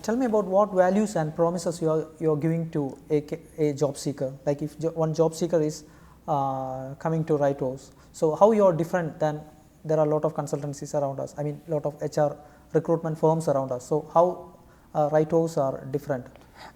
tell me about what values and promises you're giving to a job seeker. Like if one job seeker is coming to RIGHTVOWS, so how you're different than there are a lot of consultancies around us. I mean, a lot of HR recruitment firms around us. So how RIGHTVOWS are different?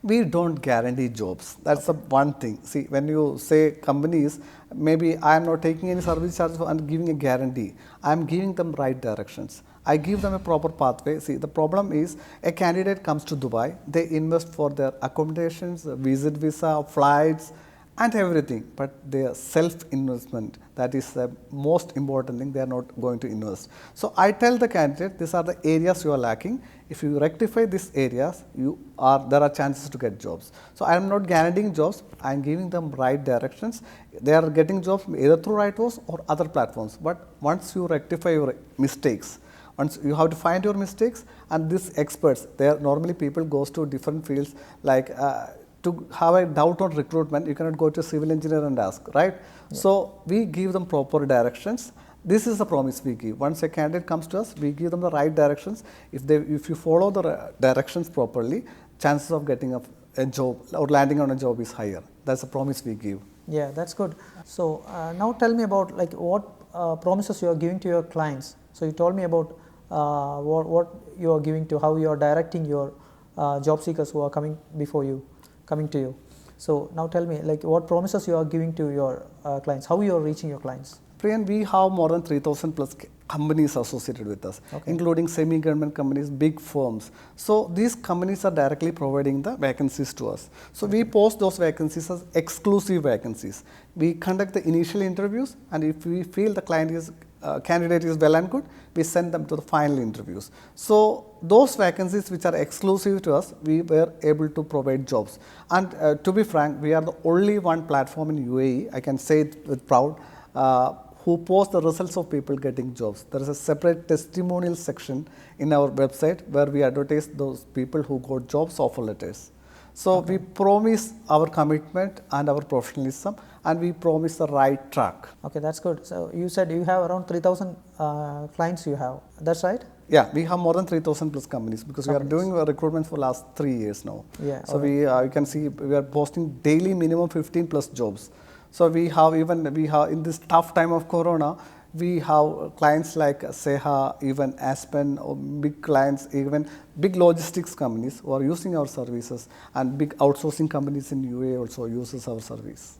We don't guarantee jobs. That's the one thing. See, when you say companies, maybe I am not taking any service charge and giving a guarantee. I am giving them right directions. I give them a proper pathway. See, the problem is a candidate comes to Dubai, they invest for their accommodations, visit visa, flights, and everything, but their self-investment, that is the most important thing, they are not going to invest. So I tell the candidate, these are the areas you are lacking. If you rectify these areas, there are chances to get jobs. So I am not guaranteeing jobs, I am giving them right directions. They are getting jobs either through RIGHTVOWS or other platforms. But once you rectify your mistakes, once you have to find your mistakes, and these experts, they are normally people goes to different fields, like to have a doubt on recruitment, you cannot go to a civil engineer and ask, right? Yeah. So we give them proper directions. This is the promise we give. Once a candidate comes to us, we give them the right directions. If you follow the directions properly, chances of getting a job or landing on a job is higher. That's the promise we give. Yeah, that's good. So now tell me about like what promises you are giving to your clients. So you told me about what you are giving to, how you are directing your job seekers who are coming to you. So now tell me, like, what promises you are giving to your clients, how you are reaching your clients. Priyan, we have more than 3,000 plus companies associated with us, including semi-government companies, big firms. So these companies are directly providing the vacancies to us. So we post those vacancies as exclusive vacancies. We conduct the initial interviews, and if we feel the candidate is well and good, we send them to the final interviews. So those vacancies which are exclusive to us, we were able to provide jobs. And to be frank, we are the only one platform in UAE, I can say it with proud, who post the results of people getting jobs. There is a separate testimonial section in our website where we advertise those people who got jobs, offer letters. So we promise our commitment and our professionalism, and we promise the right track. Okay, that's good. So you said you have around 3,000 clients you have, that's right? Yeah, we have more than 3,000 plus companies because we are doing recruitment for last 3 years now. Yeah. So you can see we are posting daily minimum 15 plus jobs. So we have in this tough time of Corona, we have clients like Seha, even Aspen, or big clients, even big logistics companies who are using our services, and big outsourcing companies in UAE also uses our service.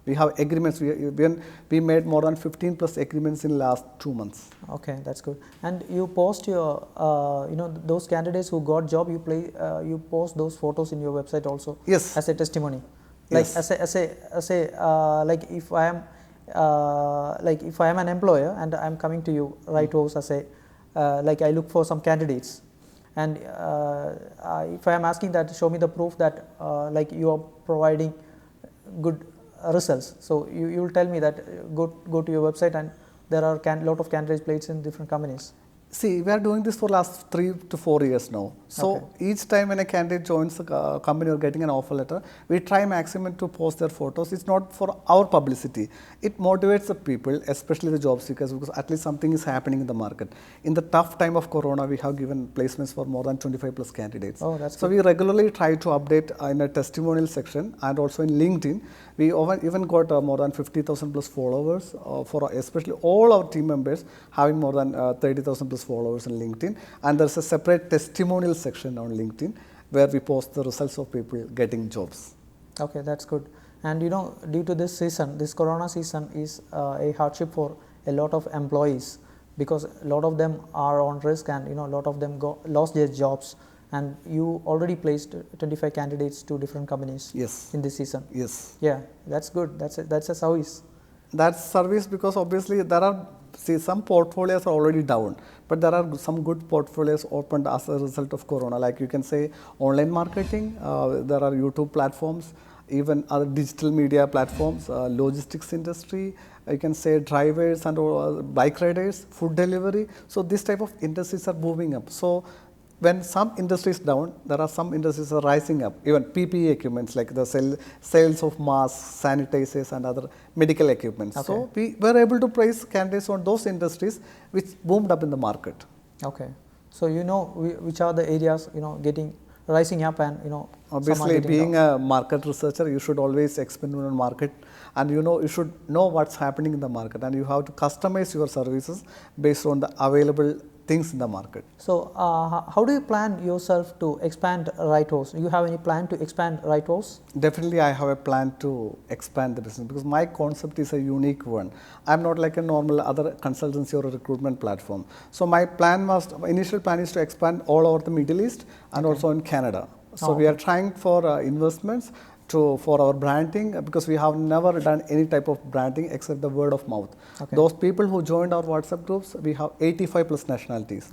We have agreements. We made more than 15 plus agreements in last 2 months. Okay, that's good. And you post your, those candidates who got job. You post those photos in your website also. Yes. As a testimony. Like yes. Like if I am an employer and I am coming to you, RIGHTVOWS, as a like I look for some candidates, and if I am asking that, show me the proof that like you are providing good results. So you will tell me that go to your website, and there are lot of candidates placed in different companies. See, we are doing this for last 3 to 4 years now. So each time when a candidate joins the company or getting an offer letter, we try maximum to post their photos. It's not for our publicity. It motivates the people, especially the job seekers, because at least something is happening in the market. In the tough time of Corona, we have given placements for more than 25 plus candidates. Oh, that's so good. We regularly try to update in a testimonial section, and also in LinkedIn. We even got more than 50,000 plus followers for especially all our team members having more than 30,000 plus followers on LinkedIn. And there's a separate testimonial section on LinkedIn where we post the results of people getting jobs. Okay, that's good. And due to this season, this Corona season is a hardship for a lot of employees, because a lot of them are on risk, and a lot of them lost their jobs. And you already placed 25 candidates to different companies. Yes. In this season. Yes. Yeah, that's good. That's a service. That's service, because obviously there are some portfolios are already down, but there are some good portfolios opened as a result of Corona. Like you can say online marketing, there are YouTube platforms, even other digital media platforms, logistics industry, you can say drivers and bike riders, food delivery. So this type of industries are moving up. So when some industries down, there are some industries are rising up. Even PPE equipments like the sales of masks, sanitizers, and other medical equipments. Okay. So we were able to place candidates on those industries which boomed up in the market. Okay. So which are the areas getting rising up and some are Obviously, getting being down. a market researcher, you should always experiment on market, and you should know what's happening in the market, and you have to customize your services based on the available things in the market. So, how do you plan yourself to expand RIGHTVOWS? Do you have any plan to expand RIGHTVOWS? Definitely, I have a plan to expand the business because my concept is a unique one. I'm not like a normal other consultancy or a recruitment platform. So my initial plan is to expand all over the Middle East and also in Canada. So we are trying for investments for our branding because we have never done any type of branding except the word of mouth. Those people who joined our WhatsApp groups, we have 85 plus nationalities.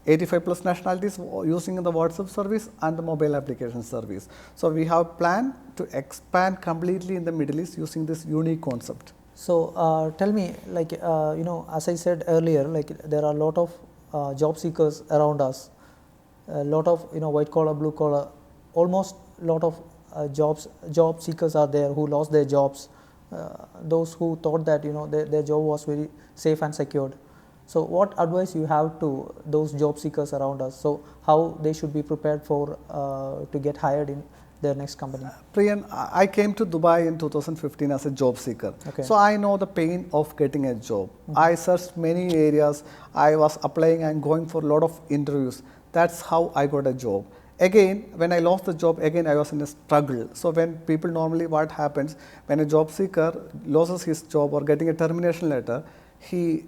85 plus nationalities using the WhatsApp service and the mobile application service. So we have planned to expand completely in the Middle East using this unique concept. So tell me, like as I said earlier, like there are a lot of job seekers around us, a lot of white collar, blue collar, almost a lot of job seekers are there who lost their jobs. Those who thought that their job was very safe and secured. So what advice you have to those job seekers around us? So how they should be prepared for to get hired in their next company? Priyan, I came to Dubai in 2015 as a job seeker. So I know the pain of getting a job. I searched many areas. I was applying and going for a lot of interviews. That's how I got a job. Again, when I lost the job, again I was in a struggle. So when people normally, what happens, when a job seeker loses his job or getting a termination letter, he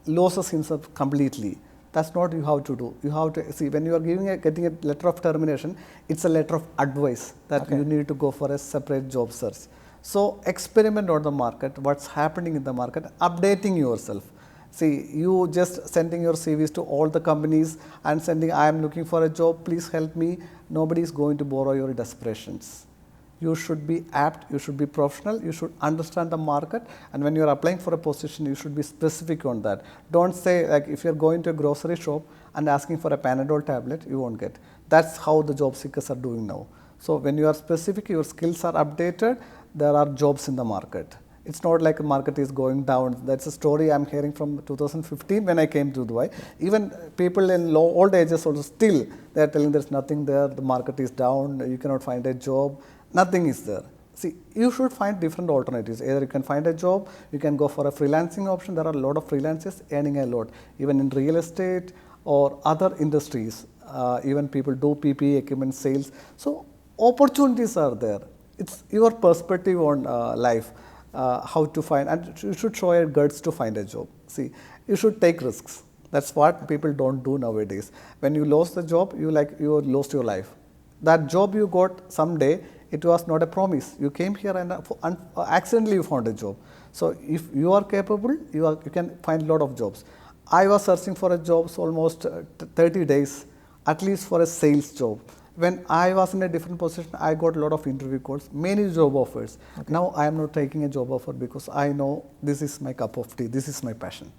loses himself completely. That's not you have to do. You have to see when you are getting a letter of termination, it's a letter of advice that you need to go for a separate job search. So experiment on the market, what's happening in the market, updating yourself. See, you just sending your CVs to all the companies and sending, I am looking for a job, please help me. Nobody is going to borrow your desperations. You should be apt, you should be professional, you should understand the market, and when you are applying for a position, you should be specific on that. Don't say, like, if you are going to a grocery shop and asking for a Panadol tablet, you won't get. That's how the job seekers are doing now. So when you are specific, your skills are updated, there are jobs in the market. It's not like the market is going down. That's a story I'm hearing from 2015 when I came to Dubai. Even people in old ages also still, they are telling there's nothing there, the market is down, you cannot find a job, nothing is there. See, you should find different alternatives. Either you can find a job, you can go for a freelancing option. There are a lot of freelancers earning a lot, even in real estate or other industries. Even people do PPE equipment sales. So opportunities are there. It's your perspective on life. How to find, and you should show your guts to find a job. See, you should take risks. That's what people don't do nowadays. When you lost the job, you lost your life. That job you got someday, it was not a promise. You came here and accidentally you found a job. So if you are capable, you can find a lot of jobs. I was searching for a job almost 30 days, at least for a sales job. When I was in a different position, I got a lot of interview calls, many job offers. Now I am not taking a job offer because I know this is my cup of tea, this is my passion.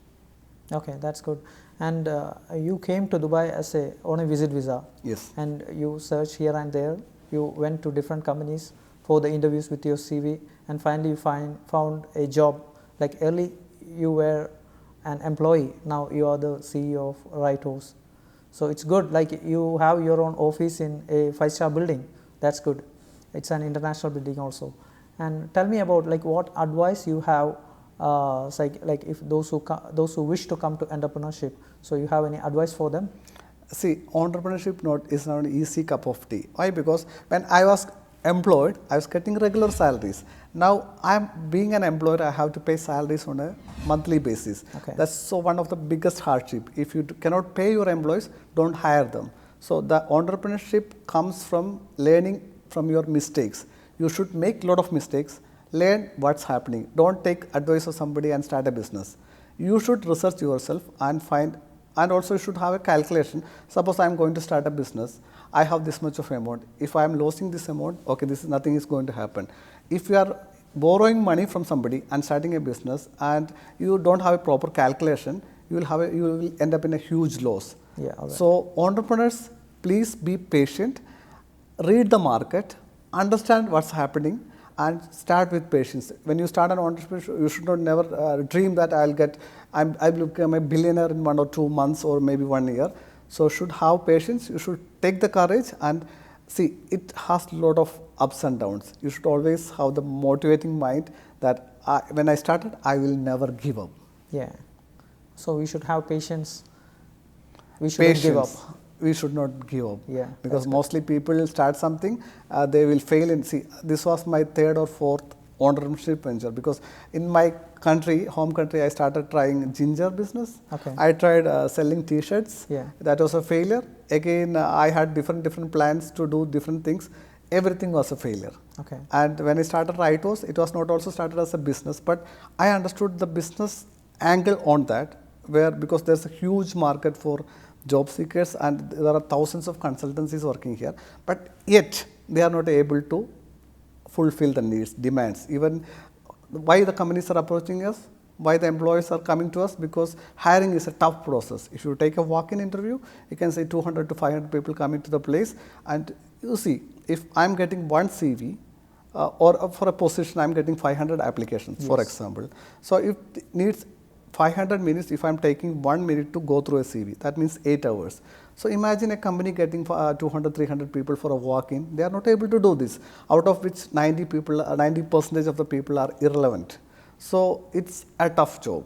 Okay, that's good. And you came to Dubai on a visit visa. Yes. And you searched here and there. You went to different companies for the interviews with your CV, and finally you found a job. Like early you were an employee, now you are the CEO of RIGHTVOWS. So it's good, like you have your own office in a 5-star building. That's good. It's an international building also. And tell me about like what advice you have, like if those who wish to come to entrepreneurship. So you have any advice for them? See, entrepreneurship is not an easy cup of tea. Why? Because when I was employed, I was getting regular salaries. Now I'm being an employer, I have to pay salaries on a monthly basis. That's so one of the biggest hardship. If you cannot pay your employees, don't hire them. So the entrepreneurship comes from learning from your mistakes. You should make a lot of mistakes, learn what's happening. Don't take advice of somebody and start a business. You should research yourself and find, and also you should have a calculation. Suppose I'm going to start a business, I have this much of amount. If I'm losing this amount, okay, nothing is going to happen. If you are borrowing money from somebody and starting a business and you don't have a proper calculation, you will end up in a huge loss. Yeah, right. So entrepreneurs, please be patient, read the market, understand what's happening, and start with patience. When you start an entrepreneurship, you should not never dream that I will become a billionaire in 1 or 2 months or maybe 1 year. So should have patience. You should take the courage and See, it has a lot of ups and downs. You should always have the motivating mind that when I started, I will never give up. Yeah. So we should have patience. We shouldn't give up. We should not give up. Yeah. Because mostly people start something, they will fail. And see, this was my third or fourth entrepreneurship venture, because in my country, home country, I started trying ginger business. Okay. I tried selling T-shirts. Yeah. That was a failure. Again, I had different plans to do different things. Everything was a failure. Okay. And when I started RIGHTVOWS, it was not also started as a business, but I understood the business angle on that, where because there's a huge market for job seekers and there are thousands of consultancies working here, but yet they are not able to fulfill the needs, demands. Even why the companies are approaching us, why the employees are coming to us, because hiring is a tough process. If you take a walk-in interview, you can say 200 to 500 people coming to the place, and you see, if I'm getting one CV, or for a position I'm getting 500 applications, yes, for example. So if it needs 500 minutes, if I'm taking 1 minute to go through a CV, that means 8 hours. So imagine a company getting 200, 300 people for a walk-in. They are not able to do this, out of which 90% of the people are irrelevant. So it's a tough job.